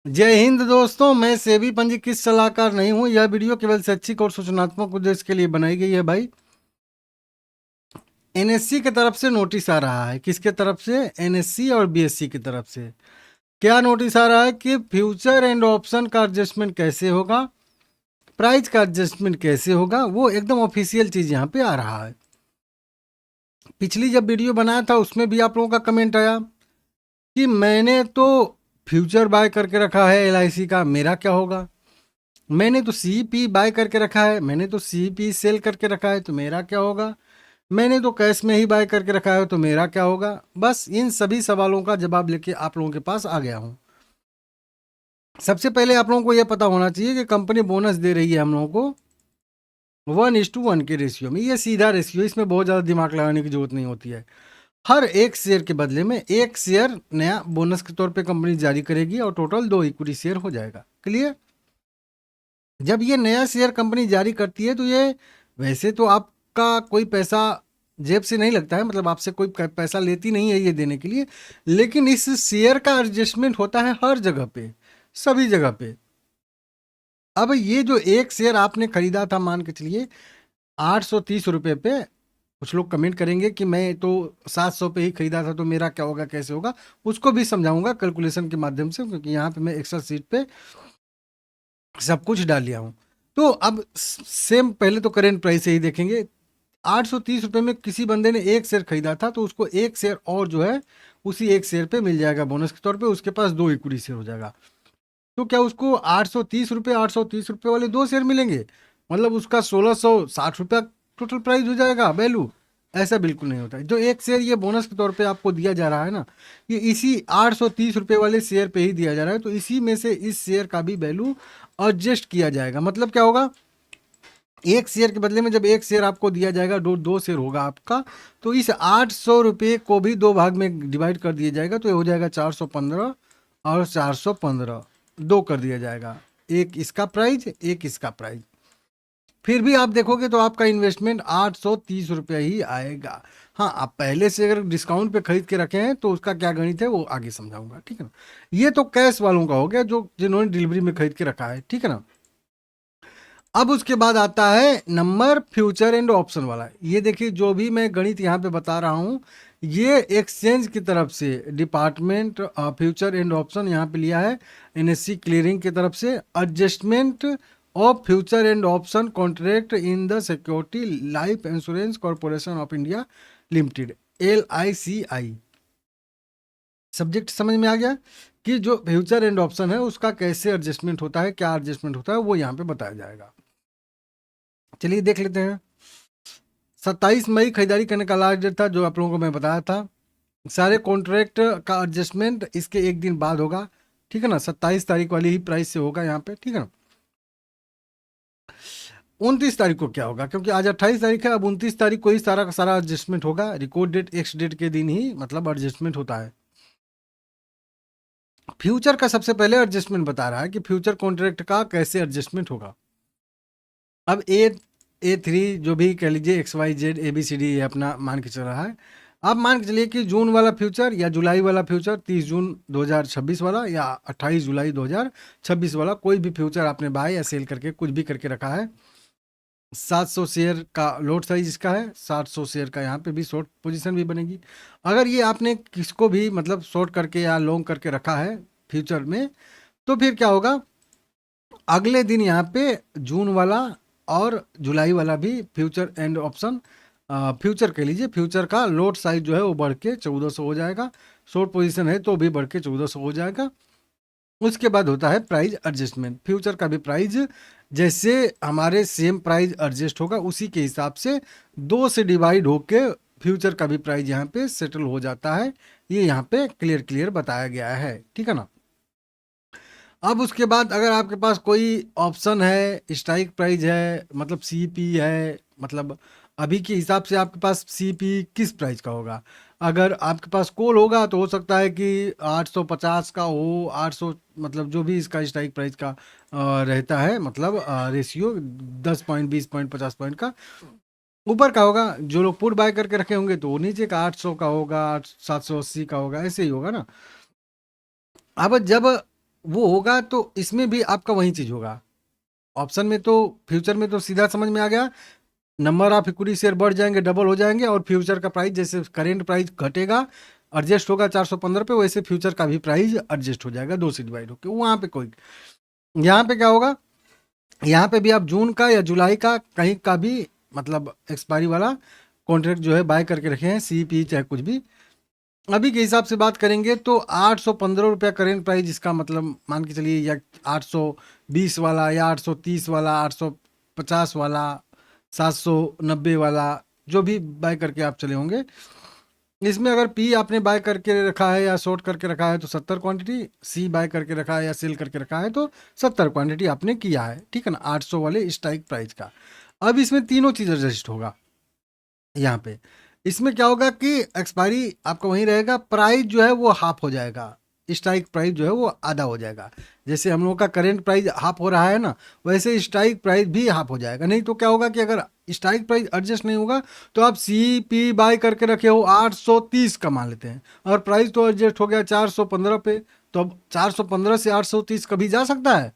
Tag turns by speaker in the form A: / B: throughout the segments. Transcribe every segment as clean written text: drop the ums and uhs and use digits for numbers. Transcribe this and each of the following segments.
A: जय हिंद दोस्तों, मैं सेबी पंजीकृत सलाहकार नहीं हूं। यह वीडियो केवल शैक्षिक और सूचनात्मक उद्देश्य के लिए बनाई गई है। भाई, एनएससी की तरफ से नोटिस आ रहा है। किसके तरफ से? एनएससी और बीएससी की तरफ से। क्या नोटिस आ रहा है कि फ्यूचर एंड ऑप्शन का एडजस्टमेंट कैसे होगा, प्राइस का एडजस्टमेंट कैसे होगा, वो एकदम ऑफिशियल चीज यहाँ पे आ रहा है। पिछली जब वीडियो बनाया था उसमें भी आप लोगों का कमेंट आया कि मैंने तो फ्यूचर बाय करके रखा है एलआईसी का, मेरा क्या होगा। मैंने तो सीपी बाय करके रखा है, मैंने तो सीपी सेल करके रखा है, तो मेरा क्या होगा। मैंने तो कैश में ही बाय करके रखा है, तो मेरा क्या होगा। बस इन सभी सवालों का जवाब लेके आप लोगों के पास आ गया हूं। सबसे पहले आप लोगों को यह पता होना चाहिए कि कंपनी बोनस दे रही है हम लोगों को 1:1 के रेशियो में। ये सीधा रेशियो, इसमें बहुत ज़्यादा दिमाग लगाने की जरूरत नहीं होती है। हर एक शेयर के बदले में एक शेयर नया बोनस के तौर पे कंपनी जारी करेगी और टोटल 2 इक्विटी शेयर हो जाएगा। क्लियर? जब ये नया शेयर कंपनी जारी करती है तो ये वैसे तो आपका कोई पैसा जेब से नहीं लगता है, मतलब आपसे कोई पैसा लेती नहीं है ये देने के लिए, लेकिन इस शेयर का एडजस्टमेंट होता है हर जगह पे, सभी जगह पे। अब ये जो एक शेयर आपने खरीदा था, मान के चलिए 830 रुपये पे, कुछ लोग कमेंट करेंगे कि मैं तो 700 पे ही खरीदा था, तो मेरा क्या होगा, कैसे होगा। उसको भी समझाऊंगा कैलकुलेशन के माध्यम से, क्योंकि यहाँ पे मैं एक्सेल सीट पे सब कुछ डाल लिया हूँ। तो अब सेम पहले तो करेंट प्राइस से ही देखेंगे। 830 रुपये में किसी बंदे ने एक शेयर खरीदा था, तो उसको एक शेयर और जो है उसी एक शेयर पे मिल जाएगा बोनस के तौर पे, उसके पास 2 इक्विटी शेयर हो जाएगा। तो क्या उसको 830 रुपये वाले 2 शेयर मिलेंगे, मतलब उसका 1660 रुपया टोटल प्राइस हो जाएगा, वैल्यू? ऐसा बिल्कुल नहीं होता है। जो एक शेयर ये बोनस के तौर पे आपको दिया जा रहा है ना, ये इसी 830 रुपये वाले शेयर पे ही दिया जा रहा है, तो इसी में से इस शेयर का भी वैल्यू एडजस्ट किया जाएगा। मतलब क्या होगा, एक शेयर के बदले में जब एक शेयर आपको दिया जाएगा, दो शेयर होगा आपका, तो इस 800 रुपये को भी 2 भाग में डिवाइड कर दिया जाएगा, तो ये हो जाएगा 415 और 415 2 कर दिया जाएगा। एक इसका प्राइस, एक इसका प्राइस। फिर भी आप देखोगे तो आपका इन्वेस्टमेंट 830 रुपया ही आएगा। हाँ, आप पहले से अगर डिस्काउंट पे खरीद के रखे हैं तो उसका क्या गणित है वो आगे समझाऊंगा, ठीक है ना। ये तो कैश वालों का हो गया, जो जिन्होंने डिलीवरी में खरीद के रखा है, ठीक है ना। अब उसके बाद आता है नंबर फ्यूचर एंड ऑप्शन वाला। ये देखिए, जो भी मैं गणित यहाँ पे बता रहा हूँ, ये एक्सचेंज की तरफ से डिपार्टमेंट फ्यूचर एंड ऑप्शन यहाँ पे लिया है, एनएससी क्लियरिंग की तरफ से। Adjustment of future and option contract in the security life insurance corporation of India limited, LICI। Subject समझ में आ गया कि जो फ्यूचर एंड ऑप्शन है उसका कैसे एडजस्टमेंट होता है, क्या एडजस्टमेंट होता है, वो यहाँ पे बताया जाएगा। चलिए देख लेते हैं। 27 मई खरीदारी करने का लास्ट डेट था, जो आप लोगों को मैं बताया था। सारे कॉन्ट्रैक्ट का एडजस्टमेंट इसके एक दिन बाद होगा, ठीक है ना। 27 तारीख वाली ही प्राइस से होगा यहाँ पे, ठीक है ना। 29 तारीख को क्या होगा, क्योंकि आज 28 तारीख है, अब 29 तारीख को ही सारा का सारा एडजस्टमेंट होगा। रिकॉर्ड डेट एक्स डेट के दिन ही मतलब एडजस्टमेंट होता है। फ्यूचर का सबसे पहले एडजस्टमेंट बता रहा है कि फ्यूचर कॉन्ट्रैक्ट का कैसे एडजस्टमेंट होगा। अब A3 जो भी कह लीजिए, XYZ ABCD ये अपना मान के चल रहा है। आप मान के चलिए कि जून वाला फ्यूचर या जुलाई वाला फ्यूचर, 30 जून 2026 वाला या 28 जुलाई 2026 वाला, कोई भी फ्यूचर आपने बाय या सेल करके कुछ भी करके रखा है। 700 शेयर का लोट साइज इसका है, 700 शेयर का यहाँ पे भी शॉर्ट पोजीशन भी बनेगी। अगर ये आपने किसको भी मतलब शॉर्ट करके या लॉन्ग करके रखा है फ्यूचर में, तो फिर क्या होगा, अगले दिन यहाँ पे जून वाला और जुलाई वाला भी फ्यूचर एंड ऑप्शन, फ्यूचर कह लीजिए, फ्यूचर का लोट साइज जो है वो बढ़ के 1400 हो जाएगा। शॉर्ट पोजीशन है तो भी बढ़ के 1400 हो जाएगा। उसके बाद होता है प्राइस एडजस्टमेंट। फ्यूचर का भी प्राइस जैसे हमारे सेम प्राइस एडजस्ट होगा, उसी के हिसाब से 2 से डिवाइड होके फ्यूचर का भी प्राइस यहाँ पे सेटल हो जाता है। ये यहाँ पे क्लियर क्लियर बताया गया है, ठीक है ना। अब उसके बाद अगर आपके पास कोई ऑप्शन है, स्ट्राइक प्राइस है, मतलब CP है, मतलब अभी के हिसाब से आपके पास CP किस प्राइस का होगा। अगर आपके पास कॉल होगा तो हो सकता है कि 850 का हो, 800, मतलब जो भी इसका स्ट्राइक प्राइस का रहता है, मतलब रेशियो 10 पॉइंट, 20 पॉइंट, 50 पॉइंट का ऊपर का होगा। जो लोग पुट बाय करके रखे होंगे तो वो नीचे का 800 का होगा, 780 का होगा, ऐसे ही होगा ना। अब जब वो होगा तो इसमें भी आपका वही चीज़ होगा। ऑप्शन में तो, फ्यूचर में तो सीधा समझ में आ गया, नंबर ऑफ इक्विटी शेयर बढ़ जाएंगे, डबल हो जाएंगे, और फ्यूचर का प्राइस जैसे करेंट प्राइस घटेगा, एडजस्ट होगा 415 पे, वैसे फ्यूचर का भी प्राइस एडजस्ट हो जाएगा 2 से डिवाइड होकर। वहाँ पे कोई, यहाँ पे क्या होगा, यहाँ पे भी आप जून का या जुलाई का कहीं का भी मतलब एक्सपायरी वाला कॉन्ट्रैक्ट जो है बाय करके रखे हैं, CP चाहे कुछ भी, अभी के हिसाब से बात करेंगे तो 815 रुपया करेंट प्राइस, इसका मतलब मान के चलिए, या 820 वाला, या 830 वाला, 850 वाला, 790 वाला, जो भी बाय करके आप चले होंगे। इसमें अगर पी आपने बाय करके रखा है या शॉर्ट करके रखा है तो 70 क्वांटिटी, सी बाय करके रखा है या सेल करके रखा है तो 70 क्वांटिटी आपने किया है, ठीक है ना, 800 वाले स्ट्राइक प्राइस का। अब इसमें तीनों चीज़ एडजस्ट होगा। यहाँ पे इसमें क्या होगा कि एक्सपायरी आपका वहीं रहेगा, प्राइस जो है वो हाफ हो जाएगा, स्ट्राइक प्राइस जो है वो आधा हो जाएगा। जैसे हम लोगों का करेंट प्राइस हाफ हो रहा है ना, वैसे स्ट्राइक प्राइस भी हाफ हो जाएगा। नहीं तो क्या होगा कि अगर स्ट्राइक प्राइस एडजस्ट नहीं होगा तो आप CP बाय करके रखे हो 830 का मान लेते हैं, और प्राइस तो एडजस्ट हो गया 415 पे, तो अब 415 से 830 कभी जा सकता है?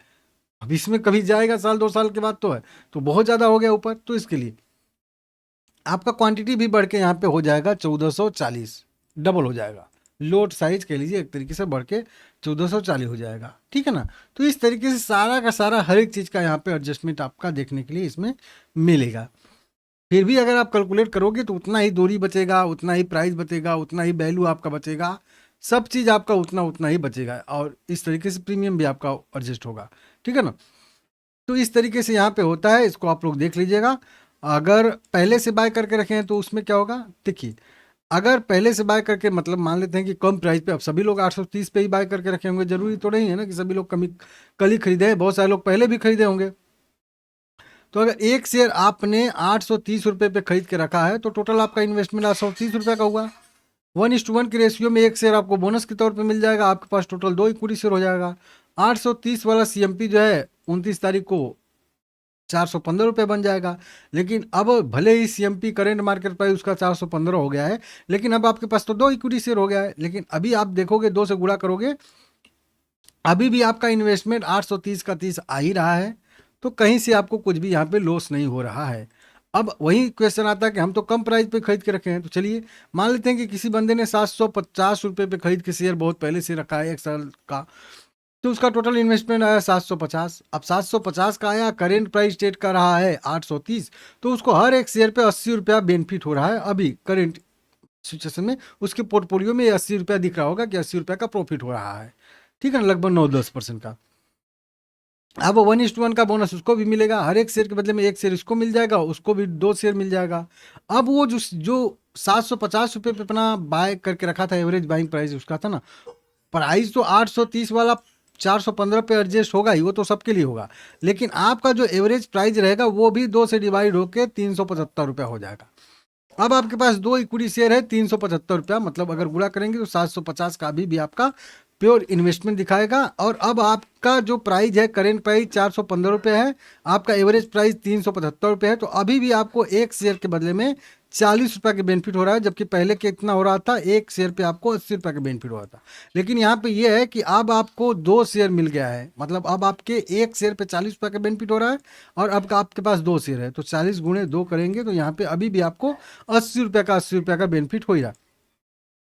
A: अब इसमें कभी जाएगा, साल 2 साल के बाद तो है, तो बहुत ज़्यादा हो गया ऊपर, तो इसके लिए आपका क्वांटिटी भी बढ़ के यहाँ पे हो जाएगा 1440, डबल हो जाएगा। लोट साइज कह लीजिए एक तरीके से बढ़ के 1440 हो जाएगा, ठीक है ना। तो इस तरीके से सारा का सारा हर एक चीज़ का यहाँ पे एडजस्टमेंट आपका देखने के लिए इसमें मिलेगा। फिर भी अगर आप कैलकुलेट करोगे तो उतना ही दूरी बचेगा, उतना ही प्राइस बचेगा, उतना ही वैल्यू आपका बचेगा, सब चीज़ आपका उतना उतना ही बचेगा, और इस तरीके से प्रीमियम भी आपका एडजस्ट होगा, ठीक है ना। तो इस तरीके से यहाँ पे होता है, इसको आप लोग देख लीजिएगा। अगर पहले से बाय करके रखे हैं तो उसमें क्या होगा, देखिए, अगर पहले से बाय करके मतलब मान लेते हैं कि कम प्राइस पे, अब सभी लोग 830 पे ही बाय करके रखे होंगे, जरूरी तो नहीं है ना कि सभी लोग कल ही खरीदे हैं, बहुत सारे लोग पहले भी खरीदे होंगे। तो अगर एक शेयर आपने 830 रुपये पे खरीद के रखा है तो टोटल आपका इन्वेस्टमेंट 830 रुपये का हुआ। 1:1 के रेशियो में एक शेयर आपको बोनस के तौर पे मिल जाएगा, आपके पास टोटल 2 इक्विटी शेयर हो जाएगा। 830 वाला CMP जो है 29 तारीख को 415 रुपये बन जाएगा। लेकिन अब भले ही CMP करेंट मार्केट प्राइस उसका 415 हो गया है, लेकिन अब आपके पास तो 2 इक्विटी शेयर हो गया है। लेकिन अभी आप देखोगे 2 से गुणा करोगे, अभी भी आपका इन्वेस्टमेंट 830 का 30 आ ही रहा है, तो कहीं से आपको कुछ भी यहाँ पे लॉस नहीं हो रहा है। अब वही क्वेश्चन आता है कि हम तो कम प्राइस पे खरीद के रखे हैं, तो चलिए मान लेते हैं कि किसी बंदे ने 750 रुपये पे खरीद के शेयर बहुत पहले से रखा है 1 साल का, तो उसका टोटल इन्वेस्टमेंट आया 750। अब 750 का आया, करेंट प्राइस स्टेट का रहा है 830, तो उसको हर एक शेयर पे 80 रुपया बेनिफिट हो रहा है। अभी करेंट सिचुएशन में उसके पोर्टफोलियो में 80 रुपया दिख रहा होगा कि 80 रुपया का प्रॉफिट हो रहा है, ठीक है ना, लगभग 9-10% का। अब 1:1 का बोनस उसको भी मिलेगा, हर एक शेयर के बदले में एक शेयर इसको मिल जाएगा, उसको भी 2 शेयर मिल जाएगा। अब वो जो 750 रुपये पे अपना बाय करके रखा था, एवरेज बाइंग प्राइस उसका था ना, प्राइस तो 830 वाला 415 पे एडजस्ट होगा ही, वो तो सबके लिए होगा। लेकिन आपका जो एवरेज प्राइस रहेगा वो भी 2 से डिवाइड होकर 375 रुपया हो जाएगा। अब आपके पास 2 इक्विटी शेयर है, 375 रुपया, मतलब अगर गुणा करेंगे तो 750 का भी आपका प्योर इन्वेस्टमेंट दिखाएगा। और अब आपका जो प्राइस है, करेंट प्राइस 415 रुपये है, आपका एवरेज प्राइस 375 रुपये है, तो अभी भी आपको एक शेयर के बदले में 40 रुपये का बेनिफिट हो रहा है, जबकि पहले कितना हो रहा था, एक शेयर पे आपको 80 रुपये का बेनिफिट हो रहा था। लेकिन यहाँ पे ये है कि अब आपको 2 शेयर मिल गया है, मतलब अब आपके एक शेयर पे 40 रुपये का बेनिफिट हो रहा है, और अब आपके पास 2 शेयर है, तो 40 गुणे 2 करेंगे तो यहाँ पे अभी भी आपको 80 रुपये का 80 रुपये का बेनिफिट हो ही रहा है।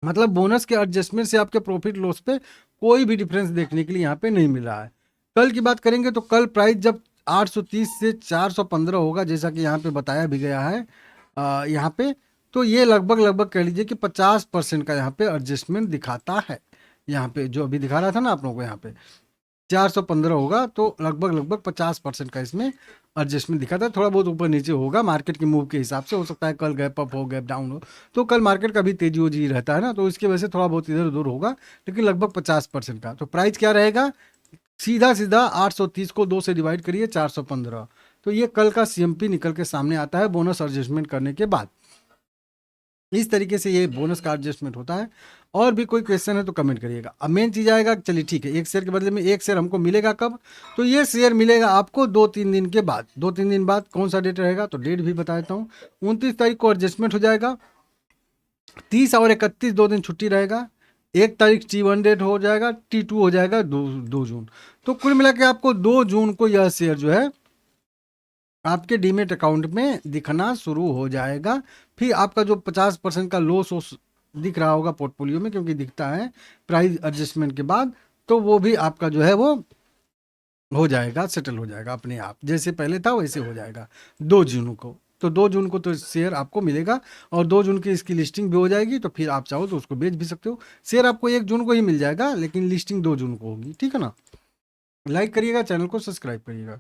A: मतलब बोनस के एडजस्टमेंट से आपके प्रॉफिट लॉस पे कोई भी डिफरेंस देखने के लिए यहाँ पे नहीं मिल रहा है। कल की बात करेंगे तो कल प्राइस जब 830 से 415 होगा, जैसा कि यहाँ पे बताया भी गया है यहाँ पे, तो ये लगभग लगभग कह लीजिए कि 50% का यहाँ पे एडजस्टमेंट दिखाता है। यहाँ पे जो अभी दिखा रहा था ना आप लोगों को, यहाँ पे 415 होगा, तो लगभग लगभग 50% का इसमें एडजस्टमेंट दिखा था। थोड़ा बहुत ऊपर नीचे होगा मार्केट के मूव के हिसाब से, हो सकता है कल गैप अप हो, गैप डाउन हो, तो कल मार्केट का भी तेजी वोजी रहता है ना, तो इसकी वजह से थोड़ा बहुत इधर उधर होगा, लेकिन लगभग 50% का। तो प्राइस क्या रहेगा, सीधा सीधा 830 को 2 से डिवाइड करिए 415, तो ये कल का CMP निकल के सामने आता है बोनस एडजस्टमेंट करने के बाद। इस तरीके से ये बोनस का एडजस्टमेंट होता है। और भी कोई क्वेश्चन है तो कमेंट करिएगा। अब मेन चीज़ आएगा, चलिए ठीक है, एक शेयर के बदले में एक शेयर हमको मिलेगा कब, तो ये शेयर मिलेगा आपको 2-3 दिन के बाद। 2-3 दिन बाद कौन सा डेट रहेगा, तो डेट भी बता देता हूँ। 29 तारीख को एडजस्टमेंट हो जाएगा, 30 और 31 2 दिन छुट्टी रहेगा, 1 तारीख T1 डेट हो जाएगा, T2 हो जाएगा 2 जून। तो कुल मिला के आपको 2 जून को यह शेयर जो है आपके डीमेट अकाउंट में दिखना शुरू हो जाएगा। फिर आपका जो 50% का लॉस दिख रहा होगा पोर्टफोलियो में, क्योंकि दिखता है प्राइस एडजस्टमेंट के बाद, तो वो भी आपका जो है वो हो जाएगा, सेटल हो जाएगा अपने आप, जैसे पहले था वैसे हो जाएगा 2 जून को। तो 2 जून को तो शेयर आपको मिलेगा, और 2 जून की इसकी लिस्टिंग भी हो जाएगी, तो फिर आप चाहो तो उसको बेच भी सकते हो। शेयर आपको 1 जून को ही मिल जाएगा, लेकिन लिस्टिंग 2 जून को होगी, ठीक है ना। लाइक करिएगा, चैनल को सब्सक्राइब करिएगा।